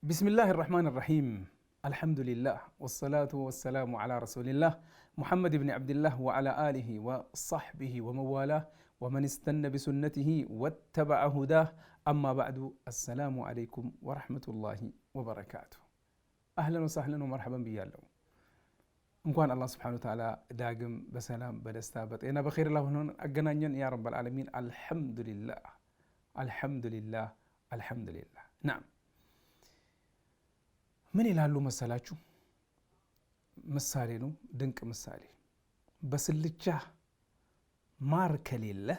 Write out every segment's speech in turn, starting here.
بسم الله الرحمن الرحيم الحمد لله والصلاة والسلام على رسول الله محمد بن عبد الله وعلى آله وصحبه وموالاه ومن استنى بسنته واتبع هداه أما بعد السلام عليكم ورحمة الله وبركاته أهلا وسهلا ومرحبا بيالله እንኳን አላህ Subhanahu Wa Ta'ala ዳግም በሰላም በደስታ በጤና በኸይር ላሆነን አገናኘን ያ ረብ العالمين አልহামዱሊላህ አልহামዱሊላህ አልহামዱሊላህ نعم ምን ይላሉ መሰላችሁ ምሳሌ ነው ድንቅ ምሳሌ በስልቻ ማር ከሌለ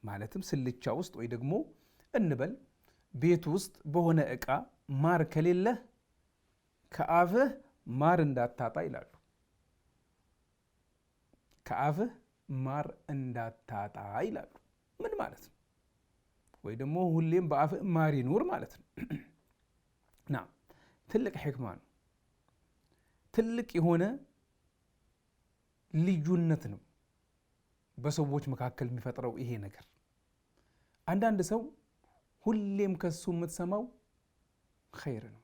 ማለትም ስልቻ ውስጥ ወይ ደግሞ እንበል ቤት ውስጥ በሆነ እቃ ማር ከሌለ ከአፍህ ማር እንዳታጣ ይላሉ ከአፍህ ማር እንዳታጣ ይላሉ ምን ማለት ነው ወይ ደግሞ ሁሌም በአፍህ ማር ይኑር ማለት ነው ና ትልቅ ሕክማ ነው ትልቅ የሆነ ልዩነት ነው በሰዎች መካከል የሚፈጥረው ይሄ ነገር አንዳንድ ሰው ሁሌም ከሱ የምትሰማው ኸይር ነው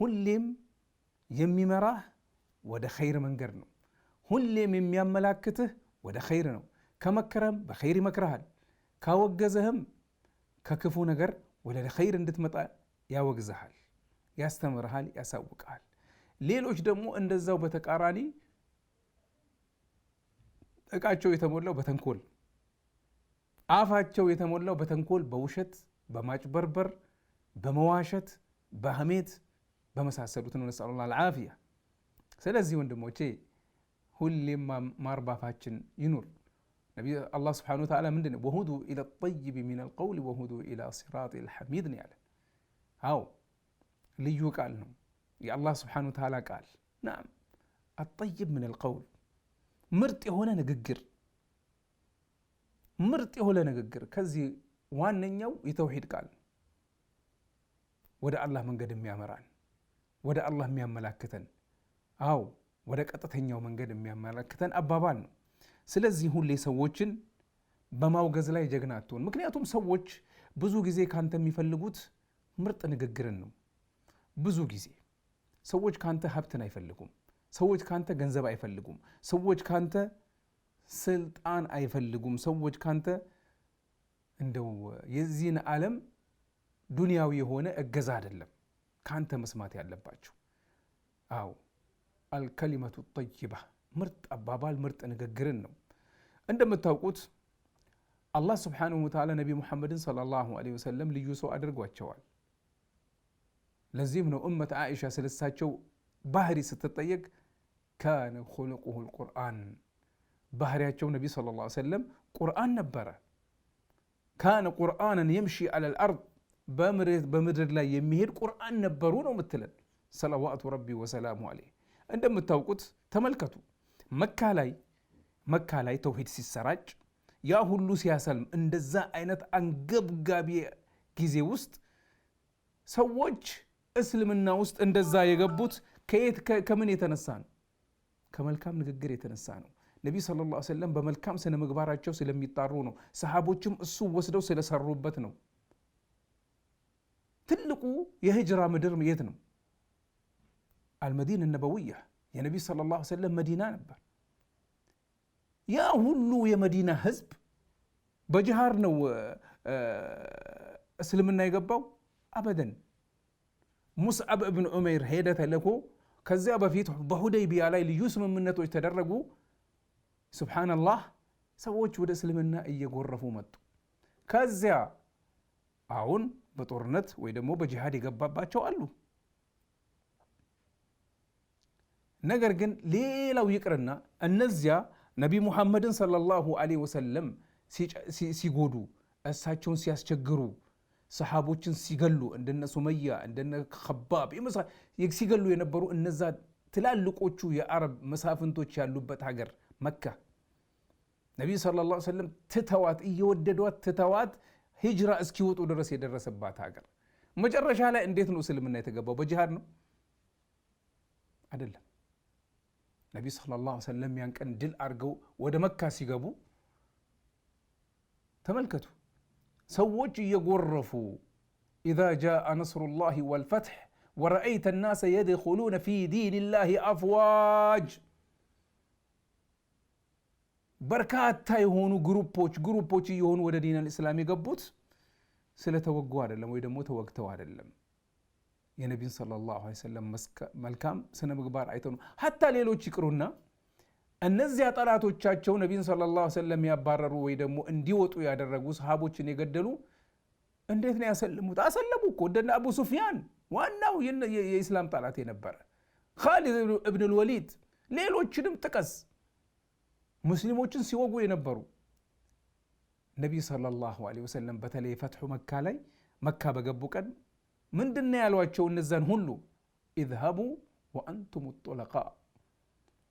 ሁሌም የሚመራህ ወደ ኸይር መንገድ ነው ሁሌም የሚያመላክትህ ወደ ኸይር ነው ከመከረም በኸይር ይመክርሃል ካወገዘህም ከክፉ ነገር ወደ ኸይር እንድትመጣ ያወግዝሃል ያስተምርሃል ያሳውቃል ሌሎች ደግሞ እንደዛው በተቃራኒ እቃቸው የተሞላው በተንኮል አፋቸው የተሞላው በተንኮል በውሸት በማጭበርበር በመዋሸት በሐሜት በመሳሰሉት ነው ነስአሉላህ አልዓፊያ ስለዚህ ወንድሞቼ ሁሌም ማርባፋችን ይኑር ነብዩ አላህ Subhanahu Wa Ta'ala ምንድነው ወሁዱ ኢለ الطيب من القول وهدو الى صراط الحميد ነው ያለ አው ልዩ ቃል ነው የአላህ Subhanahu Wa Ta'ala ቃል نعم الطيب من القول ምርጥ የሆነ ንግግር ከዚህ ዋነኛው የተውሂድ ቃል ወደ አላህ መንገድ የሚያመራን ወደ አላህ የሚያመላክተን አው ወደ ቀጥተኛው መንገድ የሚያመላክተን አባባል ነው ስለዚህ ሁሌ ሰዎችን በማውገዝ ላይ ጀግና አትሁን ምክንያቱም ሰዎች ብዙ ጊዜ ካንተ የሚፈልጉት ምርጥ ንግግርን ነው ብዙ ጊዜ ሰዎች ካንተ ሀብትን አይፈልጉም ሰዎች ካንተ ገንዘብ አይፈልጉም ሰዎች ካንተ ስልጣን አይፈልጉም ሰዎች ካንተ እንደው የዚህን ዓለም ዱንያዊ የሆነ እገዛ አይደለም ካንተ መስማት ያለባቸው አው አልከሊመቱ ጠይባ ምርጥ አባባል ምርጥ ንግግርን ነው እንደምታውቁት አላህ Subhanahu Wa Ta'ala ነብዩ መሐመድን ሰለላሁ ዐለይሂ ወሰለም ልዩ ሰው አድርጓቸዋል ለዚህም ነው ኡመት አይሻ ስለሳቸው ባህሪ ስትጠየቅ ካነ ኹሉቁሁ القرآن ባህሪያቸው ነብዩ ሰለላሁ ዐለይሂ ወሰለም ቁርአን ነበረ ካነ ቁርአንን يمشي على الارض በምድር ላይ የሚሄድ ቁርአን ነበሩ ነው ምትለን ሰለዋቱ ረቢ ወሰላሙ ዐለይሂ እንደምታውቁት ተመልከቱ መካ ላይ ተውሂድ ሲሰራጭ ያ ሁሉ ሲያሰልም እንደዛ አይነት አንገብጋቢ ጊዜ ውስጥ ሰዎች እስልምና ውስጥ እንደዛ የገቡት ከምን የተነሳ ነው ከመልካም ንግግር የተነሳ ነው ነብዩ ሰለላሁ ዐለይሂ ወሰለም በመልካም ስነ ምግባራቸው ስለሚጣሩ ነው ሰሃቦችም እሱ ወስደው ስለሰሩበት ነው ትልቁ የሂጅራ ምድር የት ነው አልመዲና ነበዊያ የነብዩ ሰለላሁ ዐለይሂ ወሰለም መዲና ነበር ያ ሁሉ የመዲና ህዝብ በጅሃር ነው እስልምና የገባው አበደን ሙስዓብ ኢብኑ ዑመይር ሄደ ተልኮ ከዚያ በፊት በሁደይቢያ ላይ ልዩ ስምምነቶች ተደረጉ ሱብሃንአላህ ሰዎች ወደ እስልምና እየጎረፉ መጡ ከዚያ አሁን በጦርነት ወይ ደግሞ በጂሃድ የገባባቸው አሉ ነገር ግን ሌላው ይቅርና እነዚያ ነቢ ሙሐመድን ሰለላሁ ዐለይሂ ወሰለም ሲጎዱ እሳቸውን ሲያስቸግሩ ሰሃቦችን ሲገሉ እንደነ ሱመያ እንደነ ኸባብ ሲገሉ የነበሩ እነዛ ትላልቆቹ የአረብ መሳፍንቶች ያሉበት ሀገር መካ ነቢ ሰለላሁ ዐለይሂ ወሰለም ትተዋት እየወደዷት ትተዋት ሂጅራ እስኪወጡ ድረስ የደረሰባት ሀገር መጨረሻ ላይ እንዴት ነው እስልምና የተገባው በጂሃድ ነው አይደለም ነቢ ሰለላሁ ዐለይሂ ወሰለም ያን ቀን ድል አድርገው ወደ መካ ሲገቡ ተመልከቱ ሰዎች እየጎረፉ ኢዛ ጃአ ነስሩላሂ ወልፈትሕ ወረአይተ ናሰ የድኹሉነ ፊ ዲኒላሂ አፍዋጅ። በርካታ የሆኑ ግሩፖች እየሆኑ ወደ ዲን አልእስላም የገቡት ስለተወጉ አይደለም፣ ወይ ደግሞ ተወግተው አይደለም። የነቢን ሰለላሁ ዐለይሂ ወሰለም መልካም ስነ ምግባር አይተው ነው። ሐታ ሌሎች ይቅሩና እነዚያ ጠላቶቻቸው ነቢን ሰለላሁ ዐለይሂ ወሰለም ያባረሩ ወይ ደግሞ እንዲወጡ ያደረጉ ሰሃቦችን የገደሉ እንዴት ነው ያሰልሙት? አሰለሙ እኮ እንደነ አቡ ሱፊያን ዋናው የኢስላም ጠላት የነበረ ኻሊድ ኢብኑ አልወሊድ፣ ሌሎችንም ጥቀስ፣ ሙስሊሞችን ሲወጉ የነበሩ ነቢይ ሰለላሁ ዐለይሂ ወሰለም በተለይ ፈትሑ መካ ላይ መካ በገቡ ቀን ምንድነው ያሏቸው? እነዛን ሁሉ ኢዝሀቡ ወአንቱም ጡለቃ፣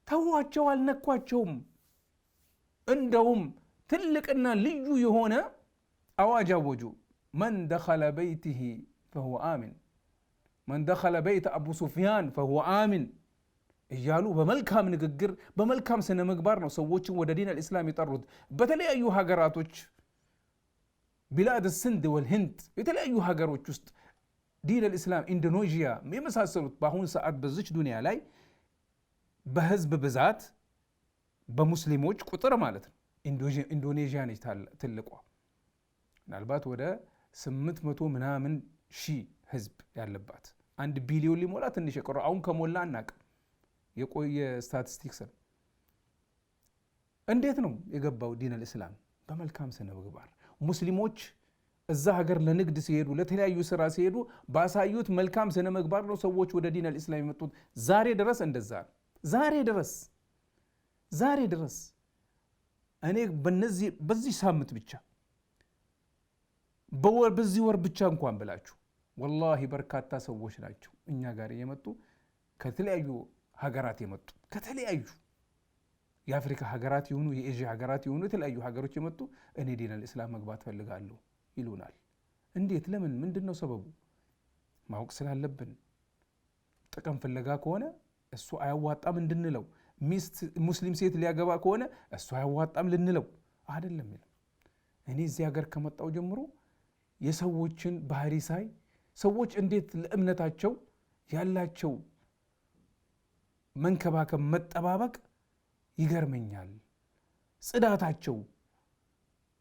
ተዋቸው፣ አልነኳቸውም። እንደውም ትልቅና ልዩ የሆነ አዋጅ አወጁ። መን ደኸለ በይቲሂ ፈሁወ አሚን፣ መን ደኸለ በይተ አቡ ሱፊያን ፈሁወ አሚን እያሉ በመልካም ንግግር በመልካም ስነ ምግባር ነው ሰዎችን ወደ ዲን አልእስላም የጠሩት። በተለያዩ ሀገራቶች ቢላድ ስንድ ወልህንድ የተለያዩ ሀገሮች ውስጥ ዲን አልእስላም ኢንዶኔዥያ የመሳሰሉት በአሁኑ ሰዓት በዚች ዱንያ ላይ በህዝብ ብዛት በሙስሊሞች ቁጥር ማለት ነው ኢንዶኔዥያ ነች ትልቋ። ምናልባት ወደ 800 ምናምን ሺህ ህዝብ ያለባት 1 ቢሊዮን ሊሞላ ትንሽ የቀረው አሁን ከሞላ አናቅም፣ የቆየ ስታቲስቲክስ ነው። እንዴት ነው የገባው ዲን አልእስላም? በመልካም ስነ ምግባር ሙስሊሞች እዛ ሀገር ለንግድ ሲሄዱ ለተለያዩ ስራ ሲሄዱ ባሳዩት መልካም ስነ ምግባር ነው ሰዎች ወደ ዲን አልእስላም የመጡት። ዛሬ ድረስ እንደዛ ነው። ዛሬ ድረስ እኔ በዚህ ሳምንት ብቻ በዚህ ወር ብቻ እንኳን ብላችሁ ወላሂ በርካታ ሰዎች ናቸው እኛ ጋር የመጡ ከተለያዩ ሀገራት የመጡ ከተለያዩ የአፍሪካ ሀገራት የሆኑ የኤዥያ ሀገራት የሆኑ የተለያዩ ሀገሮች የመጡ እኔ ዲን አልእስላም መግባት ፈልጋለሁ ይሉናል። እንዴት? ለምን? ምንድነው ሰበቡ? ማወቅ ስላለብን። ጥቅም ፍለጋ ከሆነ እሱ አያዋጣም እንድንለው፣ ሙስሊም ሴት ሊያገባ ከሆነ እሱ አያዋጣም ልንለው አይደለም። እኔ እዚህ ሀገር ከመጣው ጀምሮ የሰዎችን ባህሪ ሳይ ሰዎች እንዴት ለእምነታቸው ያላቸው መንከባከብ መጠባበቅ ይገርመኛል። ጽዳታቸው፣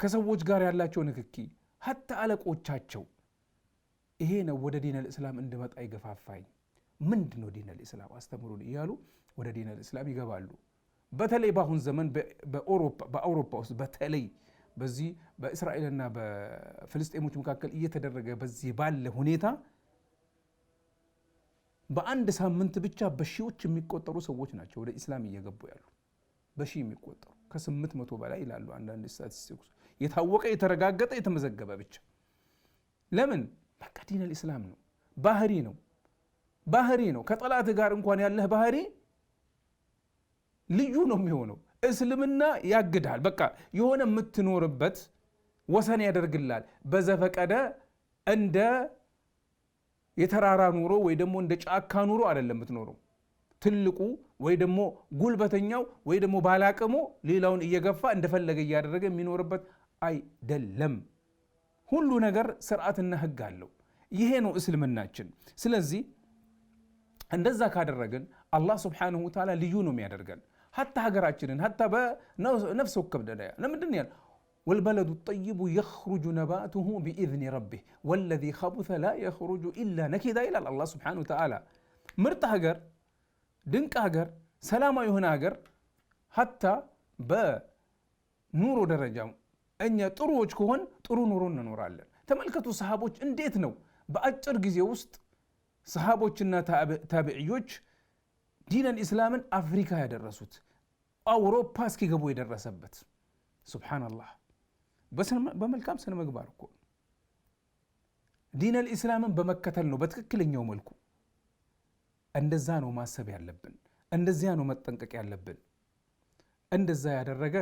ከሰዎች ጋር ያላቸው ንክኪ፣ ሀታ አለቆቻቸው። ይሄ ነው ወደ ዲን አልእስላም እንድመጣ ይገፋፋኝ። ምንድን ነው ዲን አልእስላም አስተምሩን እያሉ ወደ ዲን አልእስላም ይገባሉ። በተለይ በአሁን ዘመን በአውሮፓ ውስጥ በተለይ በዚህ በእስራኤልና በፍልስጤሞች መካከል እየተደረገ በዚህ ባለ ሁኔታ በአንድ ሳምንት ብቻ በሺዎች የሚቆጠሩ ሰዎች ናቸው ወደ ኢስላም እየገቡ ያሉ። በሺ የሚቆጠሩ ከ800 በላይ ይላሉ አንዳንድ ስታቲስቲክስ። የታወቀ የተረጋገጠ የተመዘገበ ብቻ። ለምን? በቃ ዲን አልእስላም ነው፣ ባህሪ ነው። ከጠላት ጋር እንኳን ያለህ ባህሪ ልዩ ነው የሚሆነው። እስልምና ያግዳል። በቃ የሆነ የምትኖርበት ወሰን ያደርግላል። በዘፈቀደ እንደ የተራራ ኑሮ ወይ ደግሞ እንደ ጫካ ኑሮ አይደለም የምትኖረው። ትልቁ ወይ ደግሞ ጉልበተኛው ወይ ደግሞ ባላቅሞ ሌላውን እየገፋ እንደፈለገ እያደረገ የሚኖርበት አይደለም። ሁሉ ነገር ስርዓትና ህግ አለው። ይሄ ነው እስልምናችን። ስለዚህ እንደዛ ካደረግን አላህ ስብሓንሁ ወተዓላ ልዩ ነው የሚያደርገን። ሀታ ሀገራችንን ሀታ በነፍስ ወከፍ ደረጃ ለምንድን ያል ወልበለዱ ጠይቡ የኽሩጁ ነባቱሁ ቢኢዝኒ ረቢህ ወለዚ ኸቡተ ላ የኽሩጁ ኢላ ነኪዳ ይላል አላህ ስብሓንሁ ወተዓላ። ምርጥ ሀገር፣ ድንቅ ሀገር፣ ሰላማዊ የሆነ ሀገር ሀታ በኑሮ ደረጃ እኛ ጥሩዎች ከሆን ጥሩ ኑሮ እንኖራለን። ተመልከቱ ሰሃቦች እንዴት ነው በአጭር ጊዜ ውስጥ ሰሃቦችና ታቢዕዮች ዲነል ኢስላምን አፍሪካ ያደረሱት፣ አውሮፓ እስኪገቡ የደረሰበት። ሱብሓነላህ በመልካም ስነ ምግባር እኮ ዲነል ኢስላምን በመከተል ነው በትክክለኛው መልኩ። እንደዛ ነው ማሰብ ያለብን፣ እንደዚያ ነው መጠንቀቅ ያለብን። እንደዛ ያደረገ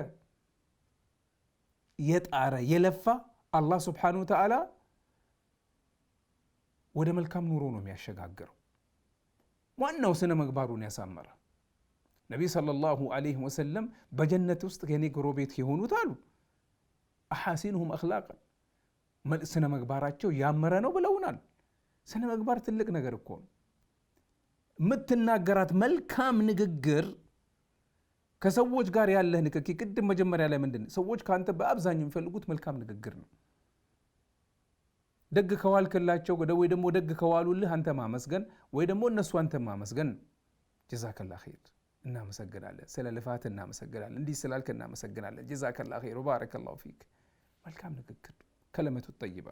የጣረ የለፋ አላህ ስብሓነሁ ወተዓላ ወደ መልካም ኑሮ ነው የሚያሸጋግረው። ዋናው ስነ ምግባሩን ያሳመረ ነቢይ ሰለላሁ ዐለይሂ ወሰለም በጀነት ውስጥ የኔ ጎረቤት የሆኑት አሉ አሐሲንሁም አኽላቀን ስነ ምግባራቸው ያመረ ነው ብለውናል። ስነ ምግባር ትልቅ ነገር እኮ ነው። የምትናገራት መልካም ንግግር ከሰዎች ጋር ያለህ ንክኪ ቅድም መጀመሪያ ላይ ምንድን ሰዎች ከአንተ በአብዛኛው የሚፈልጉት መልካም ንግግር ነው። ደግ ከዋልክላቸው ወይ ደግሞ ደግ ከዋሉልህ አንተ ማመስገን ወይ ደግሞ እነሱ አንተ ማመስገን። ጀዛከላህ ኸይር እናመሰግናለን፣ ስለ ልፋት እናመሰግናለን፣ እንዲህ ስላልክ እናመሰግናለን፣ ጀዛከላህ ኸይር ወባረከላሁ ፊክ። መልካም ንግግር ከለመቱ ጠይባ።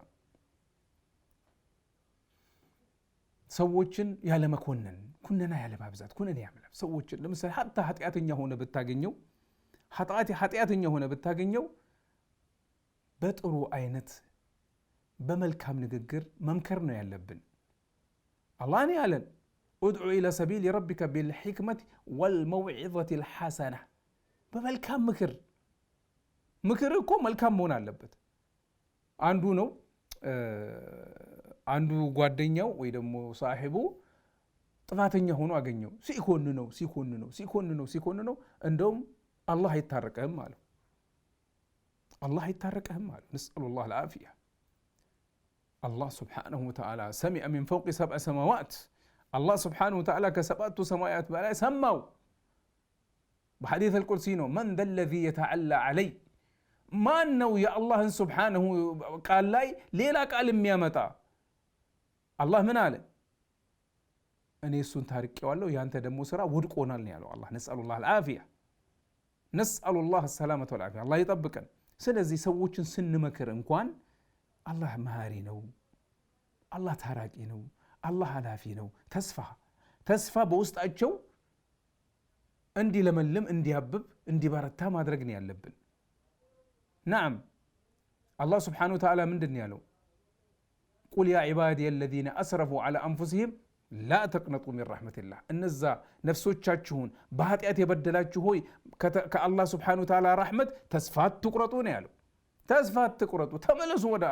ሰዎችን ያለ መኮነን፣ ኩነና ያለ ማብዛት፣ ኩነና ያለ ሰዎችን ለምሳሌ ሀታ ኃጢአተኛ ሆነ ብታገኘው በጥሩ አይነት በመልካም ንግግር መምከር ነው ያለብን። አላህ ነው ያለን ኡድዑ ኢላ ሰቢል ረቢከ ቢልሒክመት ወልመውዒዘት ልሐሰና። በመልካም ምክር እኮ መልካም መሆን አለበት። አንዱ ጓደኛው ወይ ደግሞ ሳሒቡ ጥፋተኛ ሆኖ አገኘው። ሲኮንነው እንደውም አላህ አይታረቀህም አለው። ነስአሉላህ ልዓፊያ። አላህ ስብሓነሁ ወተዓላ ሰሚዐ ሚን ፈውቂ ሰብዐ ሰማዋት። አላህ ስብሓነሁ ወተዓላ ከሰባቱ ሰማያት በላይ ሰማው። በሐዲስ አልቁርሲ ነው። መን ዘ ለዚ የተዐላ ዐለይ፣ ማን ነው የአላህን ስብሓነሁ ቃል ላይ ሌላ ቃል የሚያመጣ? አላህ ምን አለ? እኔ እሱን ታርቄዋለሁ፣ ያንተ ደግሞ ስራ ውድቅ ሆናል ነው ያለው አላህ። ነስአሉላህ ልዓፊያ፣ ነስአሉላህ ሰላመተ ወልዓፊያ። አላህ ይጠብቀን። ስለዚህ ሰዎችን ስንመክር እንኳን አላህ መሃሪ ነው፣ አላህ ታራቂ ነው፣ አላህ ኃላፊ ነው። ተስፋ በውስጣቸው እንዲለመልም፣ እንዲያብብ፣ እንዲበረታ ማድረግ ነው ያለብን። ናም አላህ ስብሓነሁ ወተዓላ ምንድን ያለው? ቁል ያ ዒባዲየ አለዚነ አስረፉ ዐላ አንፉሲሂም ላ ተቅነጡ ሚን ረሕመቲላህ። እነዛ ነፍሶቻችሁን በኃጢአት የበደላችሁ ሆይ ከአላህ ስብሓነሁ ወተዓላ ረሕመት ተስፋ አትቁረጡ ነው ያለው። ተስፋ አትቁረጡ፣ ተመለሱ ወደ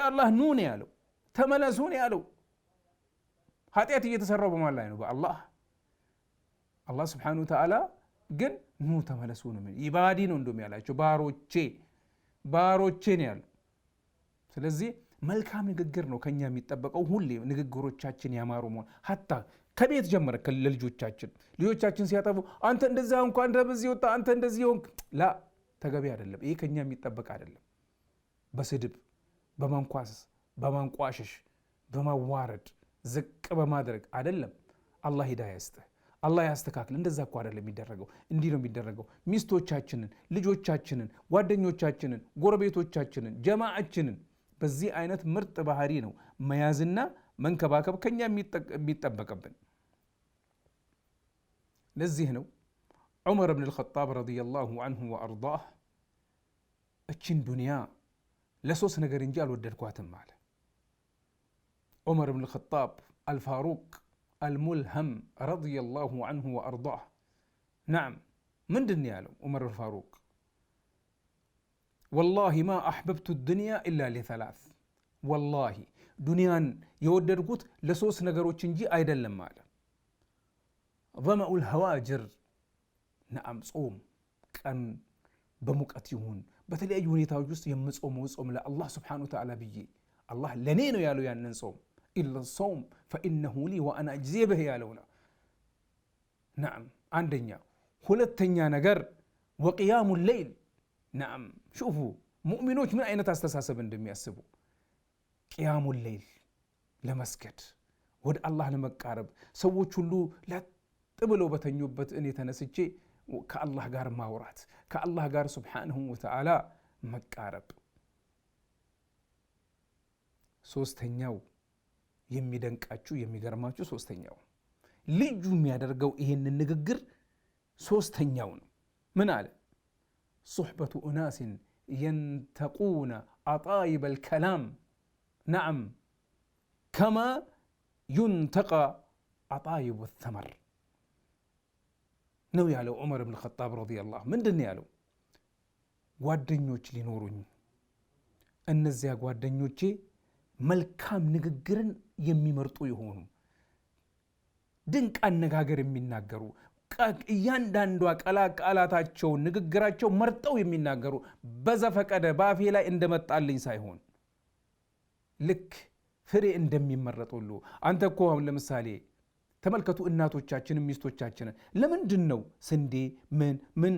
አላህ ኑ ነው ያለው። ተመለሱ ነው ያለው። ኃጢአት እየተሰራው በማን ላይ ነው? በአላህ። አላህ ስብሓነሁ ወተዓላ ግን ኑ ተመለሱ ነው። ኢባዲ ነው እንደውም ያላቸው፣ ባሮቼ ነው ያለው። ስለዚህ መልካም ንግግር ነው ከኛ የሚጠበቀው። ሁሌ ንግግሮቻችን ያማሩ መሆን ሀታ ከቤት ጀመረ ልጆቻችን ሲያጠፉ አንተ እንደዚያ እንኳ አንተ በዚህ ወጣ አንተ እንደዚህ ሆንክ ላ ተገቢ አይደለም። ይሄ ከኛ የሚጠበቅ አይደለም። በስድብ በማንኳሰስ በማንቋሸሽ በማዋረድ ዝቅ በማድረግ አይደለም። አላህ ሂዳያ ይስጥህ፣ አላህ ያስተካክል። እንደዛ እኮ አይደለም የሚደረገው። እንዲህ ነው የሚደረገው። ሚስቶቻችንን፣ ልጆቻችንን፣ ጓደኞቻችንን፣ ጎረቤቶቻችንን፣ ጀማዓችንን በዚህ አይነት ምርጥ ባህሪ ነው መያዝና መንከባከብ ከኛ የሚጠበቅብን። ለዚህ ነው ዑመር ብን አልኸጣብ ረዲየላሁ አንሁ ወአርዳህ እችን ዱንያ ለሶስት ነገር እንጂ አልወደድኳትም አለ። ዑመር ብን አልኸጣብ አልፋሩቅ አልሙልሀም ረዲየላሁ አንሁ ወአርዳህ። ናም ምንድን ያለው ዑመር አልፋሩቅ? ወላሂ ማ አሕበብቱ ዱንያ ኢላ ሊሰላስ፣ ወላሂ ዱንያን የወደድኩት ለሶስት ነገሮች እንጂ አይደለም አለ። ظመኡል ሀዋጅር፣ ነአም ጾም፣ ቀን በሙቀት ይሁን በተለያዩ ሁኔታዎች ውስጥ የምጾመው ጾም ለአላህ ስብሓነሁ ወተዓላ ብዬ አላህ ለእኔ ነው ያለው ያንን ጾም። ኢላ ሰውም ፈኢነሁ ሊ ወአና አጅዜ ብህ ያለው ነው። ናም አንደኛ። ሁለተኛ ነገር ወቅያሙ ሌይል። ናም ሹፉ ሙእሚኖች ምን አይነት አስተሳሰብ እንደሚያስቡ። ቅያሙ ሌይል ለመስገድ ወደ አላህ ለመቃረብ ሰዎች ሁሉ ለጥ ብለው በተኙበት እኔ ተነስቼ ከአላህ ጋር ማውራት፣ ከአላህ ጋር ስብሓንሁ ወተዓላ መቃረብ። ሶስተኛው የሚደንቃችሁ የሚገርማችሁ ሶስተኛው ልዩ የሚያደርገው ይሄንን ንግግር ሶስተኛው ነው። ምን አለ? ሱሕበቱ ኡናሲን የንተቁነ አጣይበ ልከላም ናም ከማ ዩንተቃ አጣይቡ ተመር ነው ያለው ዑመር ብን ኸጣብ ረዲየላሁ። ምንድን ያለው? ጓደኞች ሊኖሩኝ፣ እነዚያ ጓደኞቼ መልካም ንግግርን የሚመርጡ የሆኑ ድንቅ አነጋገር የሚናገሩ እያንዳንዷ ቃላታቸው ንግግራቸው መርጠው የሚናገሩ በዘፈቀደ ባፌ ላይ እንደመጣልኝ ሳይሆን ልክ ፍሬ እንደሚመረጥ ሁሉ አንተ እኮ አሁን ለምሳሌ ተመልከቱ እናቶቻችን ሚስቶቻችን ለምንድን ነው ስንዴ ምን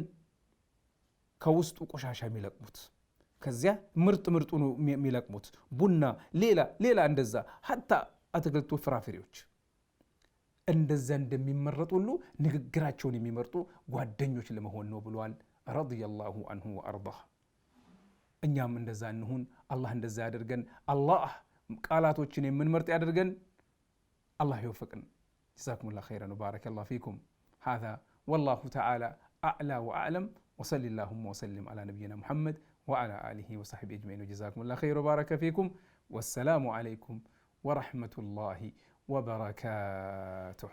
ከውስጡ ቆሻሻ የሚለቅሙት ከዚያ ምርጥ ነው የሚለቅሙት ቡና ሌላ እንደዛ ሐታ አትክልቱ ፍራፍሬዎች እንደዛ እንደሚመረጡ ሁሉ ንግግራቸውን የሚመርጡ ጓደኞች ለመሆን ነው ብሏል ረዲየላሁ ዐንሁ ወአርዳህ እኛም እንደዛ እንሁን አላህ እንደዛ ያደርገን አላህ ቃላቶችን የምንመርጥ ያደርገን አላህ ይወፍቀን جزاكم الله خيرا وبارك الله فيكم هذا والله تعالى أعلى وأعلم وصل اللهم وسلم على نبينا محمد وعلى آله وصحبه أجمعين وجزاكم الله خير وبارك فيكم والسلام عليكم ورحمة الله وبركاته